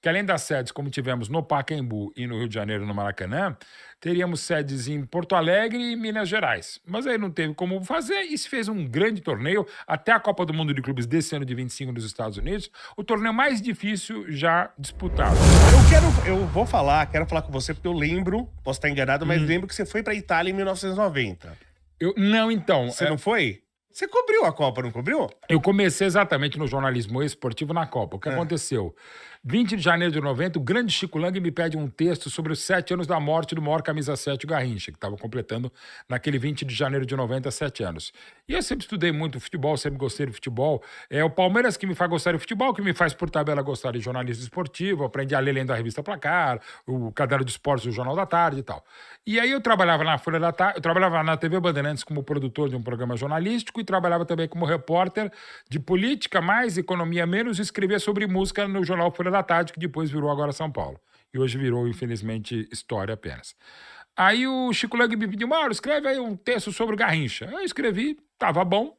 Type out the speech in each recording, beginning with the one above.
que além das sedes, como tivemos no Pacaembu e no Rio de Janeiro, no Maracanã, teríamos sedes em Porto Alegre e Minas Gerais. Mas aí não teve como fazer e se fez um grande torneio, até a Copa do Mundo de Clubes desse ano de 25 nos Estados Unidos, o torneio mais difícil já disputado. Quero falar com você, porque eu lembro, posso estar enganado, mas lembro que você foi pra Itália em 1990. Não, então. Você não foi? Você cobriu a Copa, não cobriu? Eu comecei exatamente no jornalismo esportivo na Copa. O que aconteceu? 20 de janeiro de 90, o grande Chico Lang me pede um texto sobre os 7 anos da morte do maior camisa 7, o Garrincha, que estava completando naquele 20 de janeiro de 90, 7 anos. E eu sempre estudei muito futebol, sempre gostei de futebol. É o Palmeiras que me faz gostar de futebol, que me faz, por tabela, gostar de jornalismo esportivo. Aprendi a ler lendo a revista Placar, o Caderno de Esportes do Jornal da Tarde e tal. E aí eu trabalhava na Folha da Tarde, eu trabalhava na TV Bandeirantes como produtor de um programa jornalístico e trabalhava também como repórter de política, mais economia, menos, e escrevia sobre música no jornal Folha da Tarde, que depois virou agora São Paulo. E hoje virou, infelizmente, história apenas. Aí o Chico Lang me pediu, Mauro, escreve aí um texto sobre o Garrincha. Eu escrevi, tava bom.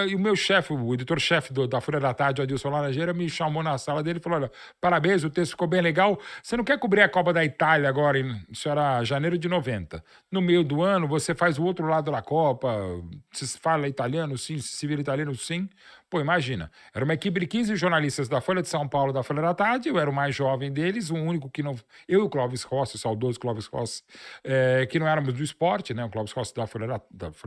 E o meu chefe, o editor-chefe da Folha da Tarde, o Adilson Laranjeira, me chamou na sala dele e falou, olha, parabéns, o texto ficou bem legal. Você não quer cobrir a Copa da Itália agora, isso era janeiro de 90. No meio do ano, você faz o outro lado da Copa, se fala italiano, sim, se vira italiano, sim. Pô, imagina, era uma equipe de 15 jornalistas da Folha de São Paulo, da Folha da Tarde, eu era o mais jovem deles, o único que não... Eu e o Clóvis Rossi, o saudoso Clóvis Rossi, que não éramos do esporte, né? O Clóvis Rossi da Folha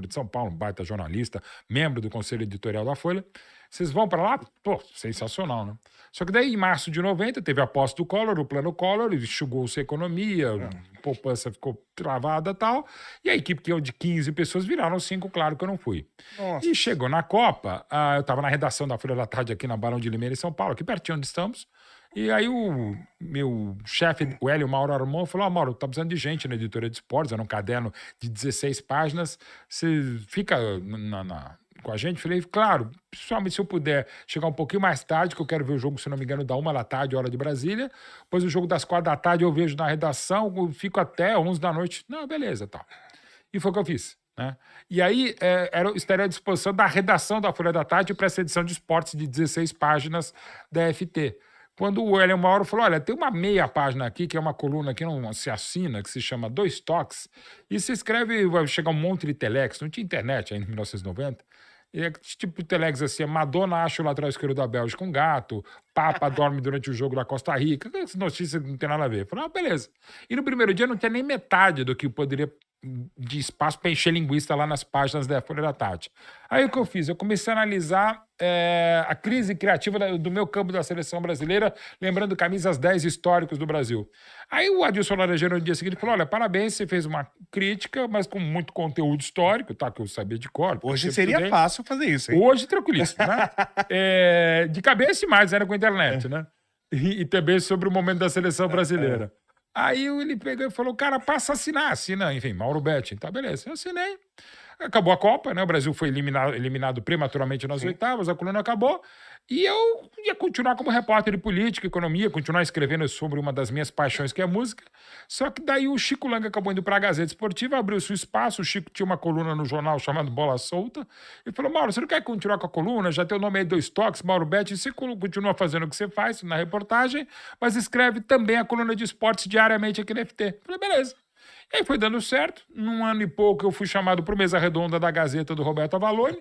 de São Paulo, um baita jornalista, membro do Conselho Editorial da Folha. Vocês vão para lá? Pô, sensacional, né? Só que daí, em março de 90, teve a posse do Collor, o plano Collor, enxugou-se a economia, a poupança ficou travada e tal, e a equipe que eu de 15 pessoas viraram 5, claro que eu não fui. Nossa. E chegou na Copa, eu estava na redação da Folha da Tarde aqui na Barão de Limeira, em São Paulo, aqui pertinho onde estamos, e aí o meu chefe, o Hélio Mauro Armon, falou, Mauro, tá precisando de gente na editoria de esportes, era um caderno de 16 páginas, você fica com a gente? Falei, claro, principalmente se eu puder chegar um pouquinho mais tarde, que eu quero ver o jogo, se não me engano, da 1 da tarde, hora de Brasília, depois o jogo das 4 da tarde eu vejo na redação, eu fico até 11 da noite. Não, beleza, tal. E foi o que eu fiz. Né? E aí estaria à disposição da redação da Folha da Tarde para essa edição de esportes de 16 páginas da FT. Quando o Hélio Mauro falou, olha, tem uma meia página aqui, que é uma coluna que não se assina, que se chama Dois Toques, e se escreve, vai chegar um monte de telex, não tinha internet ainda em 1990, e é tipo telex assim, Madonna acha o lateral esquerdo da Bélgica um gato, Papa dorme durante o jogo da Costa Rica, essas notícias não tem nada a ver. Eu falei, beleza. E no primeiro dia não tinha nem metade do que poderia de espaço para encher linguiça lá nas páginas da Folha da Tarde. Aí o que eu fiz? Eu comecei a analisar a crise criativa do meu campo da seleção brasileira, lembrando camisas 10 históricos do Brasil. Aí o Adilson Laranjeira no dia seguinte falou, olha, parabéns, você fez uma crítica, mas com muito conteúdo histórico, tá, que eu sabia de cor. Hoje seria fácil fazer isso, hein? Hoje, tranquilíssimo, né? De cabeça e mais, era com a internet, né? E também sobre o momento da seleção brasileira. Aí ele pegou e falou, cara, passa a assinar. Assina, enfim, Mauro Betti. Tá, beleza. Eu assinei. Acabou a Copa, né? O Brasil foi eliminado prematuramente nas oitavas, a coluna acabou. E eu ia continuar como repórter de política, economia, continuar escrevendo sobre uma das minhas paixões, que é a música. Só que daí o Chico Lang acabou indo para a Gazeta Esportiva, abriu seu espaço, o Chico tinha uma coluna no jornal chamada Bola Solta, e falou, Mauro, você não quer continuar com a coluna? Já tem o nome aí, Dois Toques, Mauro Betti, você continua fazendo o que você faz na reportagem, mas escreve também a coluna de esportes diariamente aqui na FT. Falei, beleza. E aí foi dando certo. Num ano e pouco eu fui chamado para o Mesa Redonda da Gazeta do Roberto Avalone.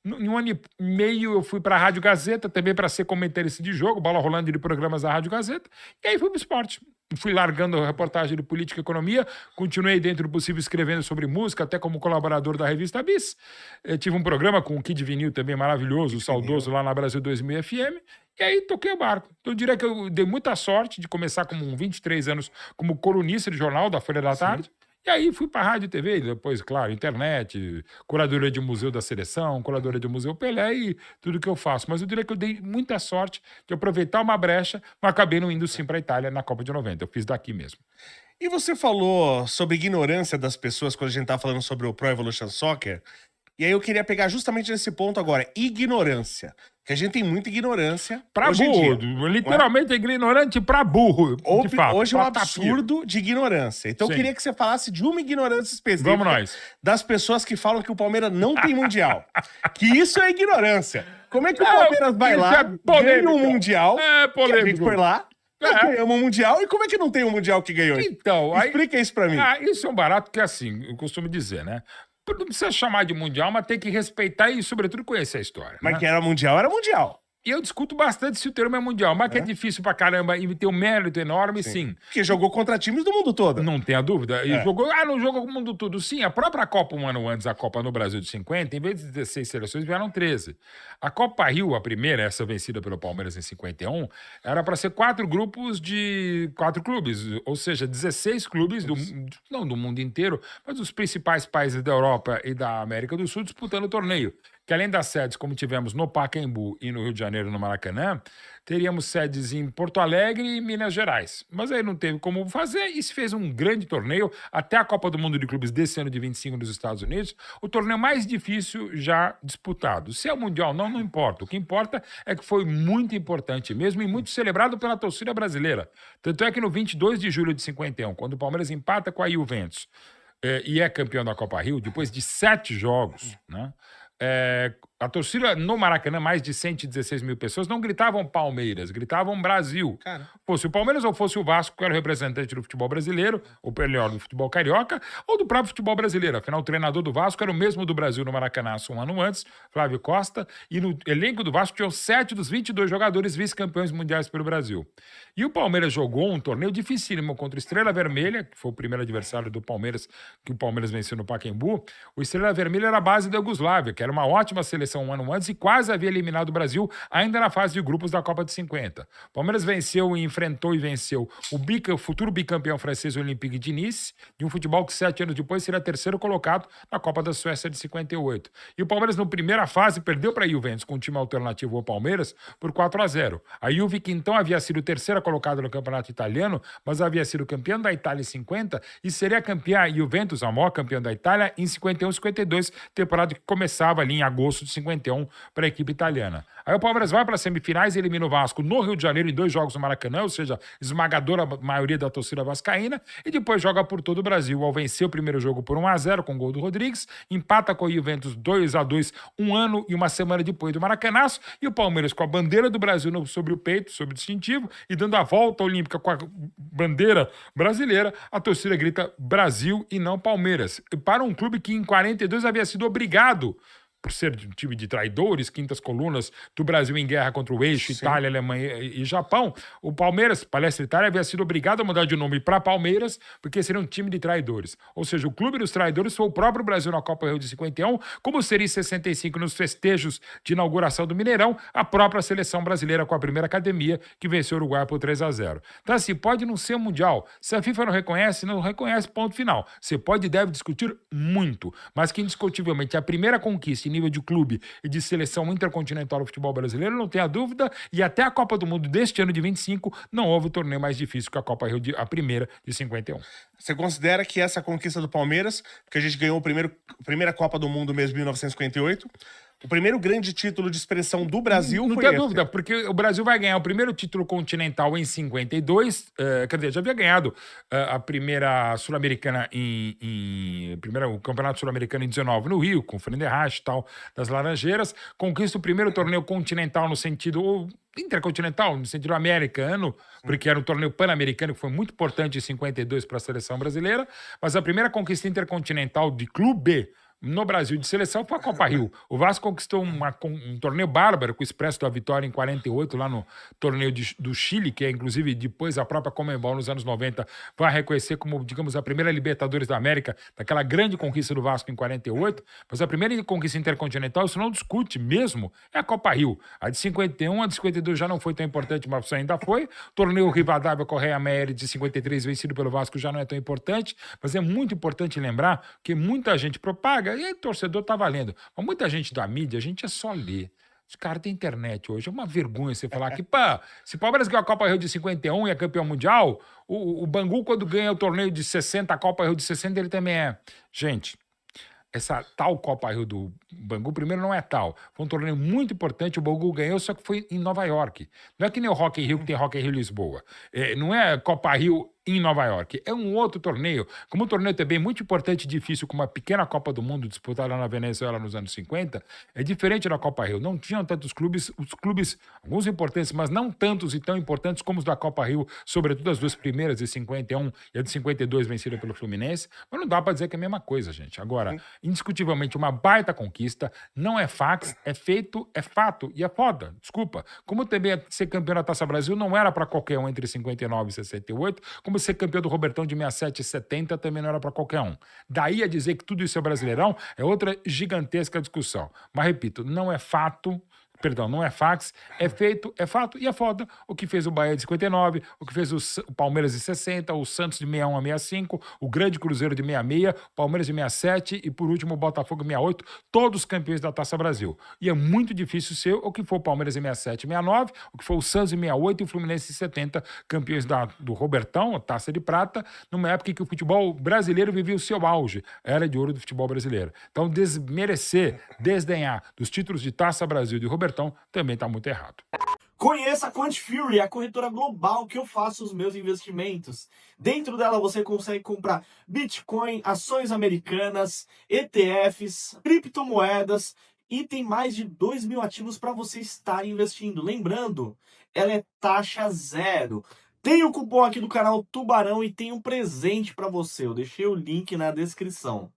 Em um ano e meio eu fui para a Rádio Gazeta, também para ser comentarista de jogo, bola rolando de programas da Rádio Gazeta. E aí fui para o esporte. Fui largando a reportagem de política e economia, continuei dentro do possível escrevendo sobre música, até como colaborador da revista Bis. Tive um programa com o Kid Vinil também maravilhoso, saudoso, lá na Brasil 2000 FM. E aí toquei o barco. Então, eu diria que eu dei muita sorte de começar com 23 anos como colunista de jornal da Folha da Tarde. E aí fui para a rádio e TV, depois, claro, internet, curadoria de museu da seleção, curadoria de museu Pelé e tudo que eu faço. Mas eu diria que eu dei muita sorte de aproveitar uma brecha, mas acabei não indo sim para a Itália na Copa de 90. Eu fiz daqui mesmo. E você falou sobre ignorância das pessoas quando a gente tá falando sobre o Pro Evolution Soccer. E aí eu queria pegar justamente nesse ponto agora, ignorância. Que a gente tem muita ignorância pra hoje em burro, dia, literalmente ignorante pra burro, de fato. Hoje é um absurdo de ignorância. Então eu queria que você falasse de uma ignorância específica. Vamos nós. Das pessoas que falam que o Palmeiras não tem Mundial. Que isso é ignorância. Como é que o Palmeiras vai lá, ganha um Mundial, é polêmico. que a gente foi lá, Nós ganhamos o Mundial, e como é que não tem um Mundial que ganhou? Então, Explica isso pra mim. Isso é um barato que, assim, eu costumo dizer, né? Não precisa chamar de Mundial, mas tem que respeitar e, sobretudo, conhecer a história. Mas né? que era Mundial, era Mundial. E eu discuto bastante se o termo é mundial, mas que é difícil pra caramba e tem um mérito enorme, sim. Porque jogou contra times do mundo todo. Não tenha dúvida. E não jogou com o mundo todo. Sim, a própria Copa, um ano antes, a Copa no Brasil de 50, em vez de 16 seleções, vieram 13. A Copa Rio, a primeira, essa vencida pelo Palmeiras em 51, era para ser 4 grupos de 4 clubes, ou seja, 16 clubes, não do mundo inteiro, mas dos principais países da Europa e da América do Sul disputando o torneio. Que além das sedes, como tivemos no Pacaembu e no Rio de Janeiro, no Maracanã, teríamos sedes em Porto Alegre e Minas Gerais. Mas aí não teve como fazer e se fez um grande torneio, até a Copa do Mundo de Clubes desse ano de 25 nos Estados Unidos, o torneio mais difícil já disputado. Se é o Mundial não importa. O que importa é que foi muito importante mesmo e muito celebrado pela torcida brasileira. Tanto é que no 22 de julho de 51, quando o Palmeiras empata com a Juventus e é campeão da Copa Rio, depois de 7 jogos, né? A torcida no Maracanã, mais de 116 mil pessoas, não gritavam Palmeiras, gritavam Brasil. Cara. Fosse o Palmeiras ou fosse o Vasco, que era o representante do futebol brasileiro, ou melhor, do futebol carioca, ou do próprio futebol brasileiro. Afinal, o treinador do Vasco era o mesmo do Brasil no Maracanã um ano antes, Flávio Costa, e no elenco do Vasco tinham 7 dos 22 jogadores vice-campeões mundiais pelo Brasil. E o Palmeiras jogou um torneio dificílimo contra o Estrela Vermelha, que foi o primeiro adversário do Palmeiras, que o Palmeiras venceu no Pacaembu. O Estrela Vermelha era a base da Iugoslávia, que era uma ótima seleção um ano antes e quase havia eliminado o Brasil ainda na fase de grupos da Copa de 50. O Palmeiras venceu e enfrentou e venceu o futuro bicampeão francês Olympique de Nice, de um futebol que 7 anos depois seria terceiro colocado na Copa da Suécia de 58. E o Palmeiras, na primeira fase, perdeu para a Juventus com um time alternativo ao Palmeiras por 4-0. A Juve, que então havia sido terceira colocada no campeonato italiano, mas havia sido campeã da Itália em 50 e seria campeã, a Juventus, a maior campeã da Itália, em 51 e 52, temporada que começava ali em agosto de 51 para a equipe italiana. Aí o Palmeiras vai para as semifinais e elimina o Vasco no Rio de Janeiro em 2 jogos no Maracanã, ou seja, esmagadora maioria da torcida vascaína, e depois joga por todo o Brasil, ao vencer o primeiro jogo por 1-0 com o gol do Rodrigues, empata com o Juventus 2-2 um ano e uma semana depois do Maracanaço, e o Palmeiras com a bandeira do Brasil sobre o peito, sobre o distintivo, e dando a volta olímpica com a bandeira brasileira, a torcida grita Brasil e não Palmeiras. Para um clube que em 42 havia sido obrigado por ser um time de traidores, quintas colunas do Brasil em guerra contra o eixo, Itália, Alemanha e Japão, o Palmeiras, Palestra Itália, havia sido obrigado a mudar de nome para Palmeiras, porque seria um time de traidores. Ou seja, o clube dos traidores foi o próprio Brasil na Copa Rio de 51, como seria em 65 nos festejos de inauguração do Mineirão, a própria seleção brasileira com a primeira academia, que venceu o Uruguai por 3-0. Então, assim, pode não ser mundial. Se a FIFA não reconhece, ponto final. Você pode e deve discutir muito, mas que indiscutivelmente a primeira conquista em nível de clube e de seleção intercontinental do futebol brasileiro, não tenha dúvida, e até a Copa do Mundo deste ano de 25 não houve torneio mais difícil que a Copa Rio, a primeira de 51. Você considera que essa conquista do Palmeiras, que a gente ganhou a primeira Copa do Mundo mesmo em 1958, o primeiro grande título de expressão do Brasil não foi tem dúvida, porque o Brasil vai ganhar o primeiro título continental em 52, quer dizer, já havia ganhado a primeira Sul-Americana o Campeonato Sul-Americano em 19 no Rio, com o Frenderrache e tal, das Laranjeiras, conquista o primeiro torneio continental no sentido intercontinental, no sentido americano, porque era um torneio pan-americano que foi muito importante em 52 para a seleção brasileira, mas a primeira conquista intercontinental de clube no Brasil de seleção foi a Copa Rio. O Vasco conquistou um torneio bárbaro com o Expresso da Vitória em 48, lá no torneio do Chile, que é inclusive depois a própria Conmebol nos anos 90 vai reconhecer como, digamos, a primeira Libertadores da América, daquela grande conquista do Vasco em 48, mas a primeira conquista intercontinental, isso não discute mesmo, é a Copa Rio. A de 51, a de 52 já não foi tão importante, mas isso ainda foi. O torneio Rivadavia Correia Meire de 53, vencido pelo Vasco, já não é tão importante, mas é muito importante lembrar que muita gente propaga, e aí, torcedor tá valendo. Mas muita gente da mídia, a gente é só ler. Os caras têm internet hoje. É uma vergonha você falar que, se o Palmeiras ganhou a Copa Rio de 51 e é campeão mundial, o Bangu, quando ganha o torneio de 60, a Copa Rio de 60, ele também é. Gente, essa tal Copa Rio do Bangu, primeiro, não é tal. Foi um torneio muito importante, o Bangu ganhou, só que foi em Nova York. Não é que nem o Rock in Rio, que tem Rock in Rio Lisboa. Não é Copa Rio em Nova York. É um outro torneio. Como um torneio também muito importante e difícil, como a pequena Copa do Mundo disputada na Venezuela nos anos 50, é diferente da Copa Rio. Não tinham tantos clubes, os clubes, alguns importantes, mas não tantos e tão importantes como os da Copa Rio, sobretudo as duas primeiras, de 51 e a de 52, vencida pelo Fluminense. Mas não dá para dizer que é a mesma coisa, gente. Agora, indiscutivelmente, uma baita conquista, não é fax, é feito, é fato e é foda. Desculpa. Como também ser campeão da Taça Brasil não era para qualquer um entre 59 e 68, como ser campeão do Robertão de 67 e 70 também não era para qualquer um. Daí a dizer que tudo isso é Brasileirão é outra gigantesca discussão. Mas repito, não é fato. Perdão, não é fax, é feito, é fato e é foda. O que fez o Bahia de 59, o que fez o Palmeiras de 60, o Santos de 61 a 65, o Grande Cruzeiro de 66, o Palmeiras de 67 e, por último, o Botafogo de 68, todos campeões da Taça Brasil. E é muito difícil ser o que foi o Palmeiras em 67 e 69, o que foi o Santos em 68 e o Fluminense em 70, campeões do Robertão, a Taça de Prata, numa época em que o futebol brasileiro vivia o seu auge, era de ouro do futebol brasileiro. Então, desmerecer, desdenhar dos títulos de Taça Brasil e de Robertão também está muito errado. Conheça a Quant Fury, a corretora global que eu faço os meus investimentos. Dentro dela você consegue comprar Bitcoin, ações americanas, ETFs, criptomoedas e tem mais de 2.000 ativos para você estar investindo. Lembrando, ela é taxa zero. Tem o cupom aqui do canal Tubarão e tem um presente para você. Eu deixei o link na descrição.